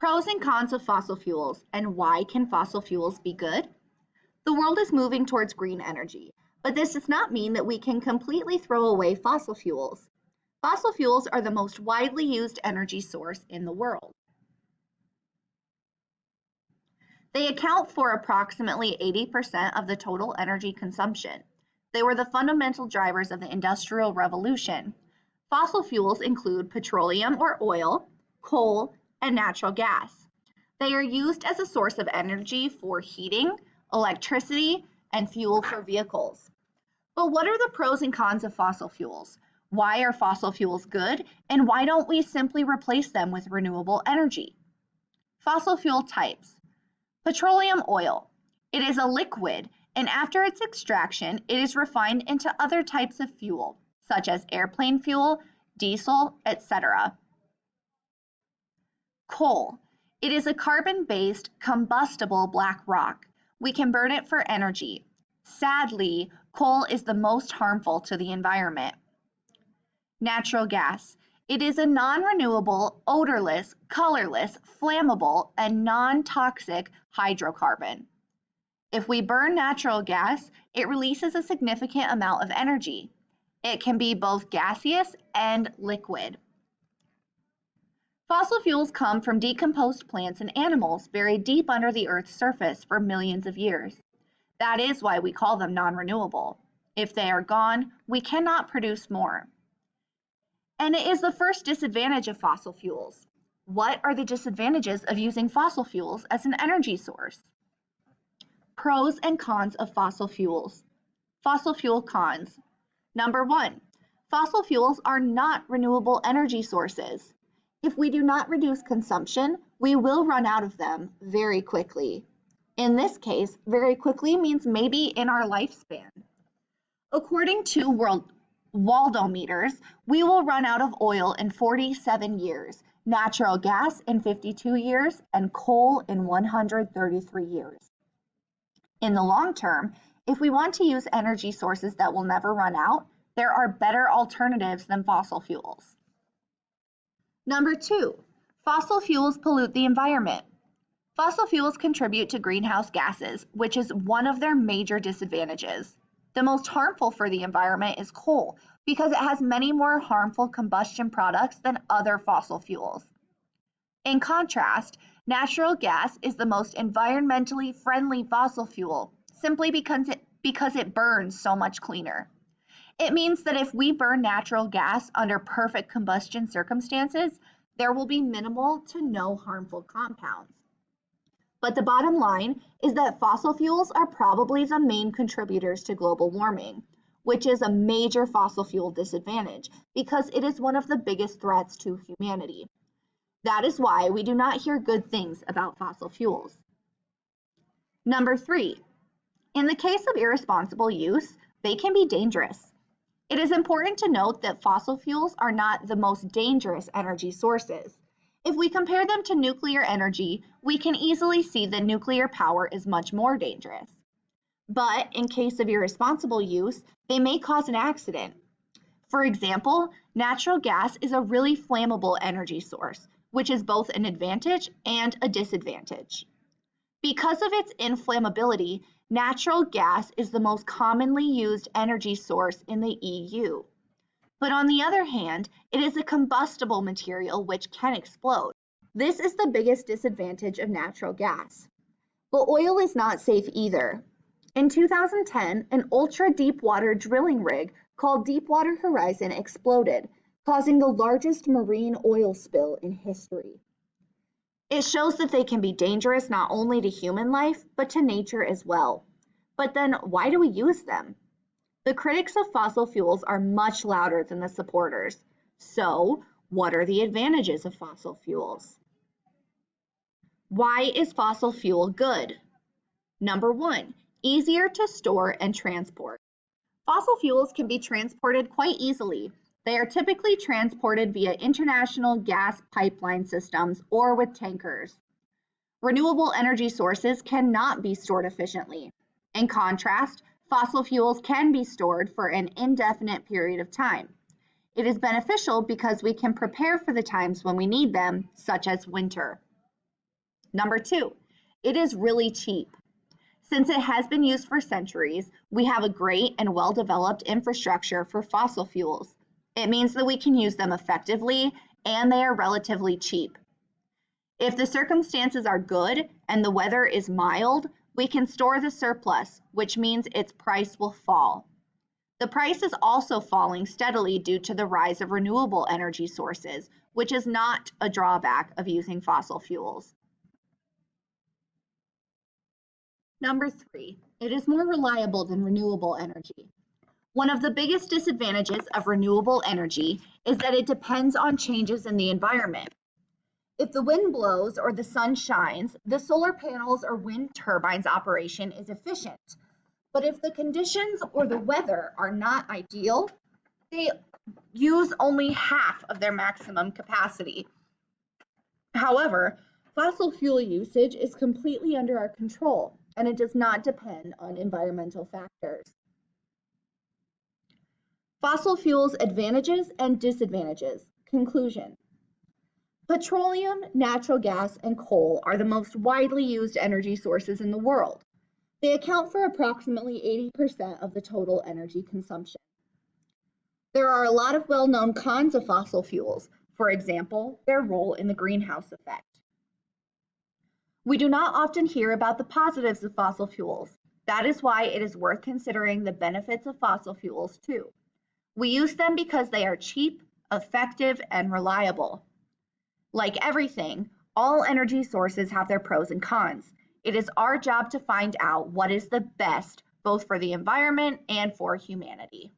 Pros and cons of fossil fuels, and why can fossil fuels be good? The world is moving towards green energy, but this does not mean that we can completely throw away fossil fuels. Fossil fuels are the most widely used energy source in the world. They account for approximately 80% of the total energy consumption. They were the fundamental drivers of the Industrial Revolution. Fossil fuels include petroleum or oil, coal, and natural gas. They are used as a source of energy for heating, electricity, and fuel for vehicles. But what are the pros and cons of fossil fuels? Why are fossil fuels good, and why don't we simply replace them with renewable energy? Fossil fuel types. Petroleum oil. It is a liquid, and after its extraction, it is refined into other types of fuel, such as airplane fuel, diesel, etc. Coal. It is a carbon-based, combustible black rock. We can burn it for energy. Sadly, coal is the most harmful to the environment. Natural gas. It is a non-renewable, odorless, colorless, flammable, and non-toxic hydrocarbon. If we burn natural gas, it releases a significant amount of energy. It can be both gaseous and liquid. Fossil fuels come from decomposed plants and animals buried deep under the Earth's surface for millions of years. That is why we call them non-renewable. If they are gone, we cannot produce more. And it is the first disadvantage of fossil fuels. What are the disadvantages of using fossil fuels as an energy source? Pros and cons of fossil fuels. Fossil fuel cons. Number 1, fossil fuels are not renewable energy sources. If we do not reduce consumption, we will run out of them very quickly. In this case, very quickly means maybe in our lifespan. According to Waldometers, we will run out of oil in 47 years, natural gas in 52 years, and coal in 133 years. In the long term, if we want to use energy sources that will never run out, there are better alternatives than fossil fuels. Number 2, fossil fuels pollute the environment. Fossil fuels contribute to greenhouse gases, which is one of their major disadvantages. The most harmful for the environment is coal because it has many more harmful combustion products than other fossil fuels. In contrast, natural gas is the most environmentally friendly fossil fuel simply because it burns so much cleaner. It means that if we burn natural gas under perfect combustion circumstances, there will be minimal to no harmful compounds. But the bottom line is that fossil fuels are probably the main contributors to global warming, which is a major fossil fuel disadvantage because it is one of the biggest threats to humanity. That is why we do not hear good things about fossil fuels. Number 3, in the case of irresponsible use, they can be dangerous. It is important to note that fossil fuels are not the most dangerous energy sources. If we compare them to nuclear energy, we can easily see that nuclear power is much more dangerous. But in case of irresponsible use, they may cause an accident. For example, natural gas is a really flammable energy source, which is both an advantage and a disadvantage. Because of its inflammability, natural gas is the most commonly used energy source in the EU. But on the other hand, it is a combustible material which can explode. This is the biggest disadvantage of natural gas. But oil is not safe either. In 2010, an ultra-deepwater drilling rig called Deepwater Horizon exploded, causing the largest marine oil spill in history. It shows that they can be dangerous not only to human life, but to nature as well. But then why do we use them? The critics of fossil fuels are much louder than the supporters. So, what are the advantages of fossil fuels? Why is fossil fuel good? Number 1, easier to store and transport. Fossil fuels can be transported quite easily. They are typically transported via international gas pipeline systems or with tankers. Renewable energy sources cannot be stored efficiently. In contrast, fossil fuels can be stored for an indefinite period of time. It is beneficial because we can prepare for the times when we need them, such as winter. Number 2, it is really cheap. Since it has been used for centuries, we have a great and well-developed infrastructure for fossil fuels. It means that we can use them effectively and they are relatively cheap. If the circumstances are good and the weather is mild, we can store the surplus, which means its price will fall. The price is also falling steadily due to the rise of renewable energy sources, which is not a drawback of using fossil fuels. Number 3, it is more reliable than renewable energy. One of the biggest disadvantages of renewable energy is that it depends on changes in the environment. If the wind blows or the sun shines, the solar panels or wind turbines operation is efficient. But if the conditions or the weather are not ideal, they use only half of their maximum capacity. However, fossil fuel usage is completely under our control, and it does not depend on environmental factors. Fossil fuels' advantages and disadvantages. Conclusion. Petroleum, natural gas, and coal are the most widely used energy sources in the world. They account for approximately 80% of the total energy consumption. There are a lot of well-known cons of fossil fuels, for example, their role in the greenhouse effect. We do not often hear about the positives of fossil fuels. That is why it is worth considering the benefits of fossil fuels too. We use them because they are cheap, effective, and reliable. Like everything, all energy sources have their pros and cons. It is our job to find out what is the best, both for the environment and for humanity.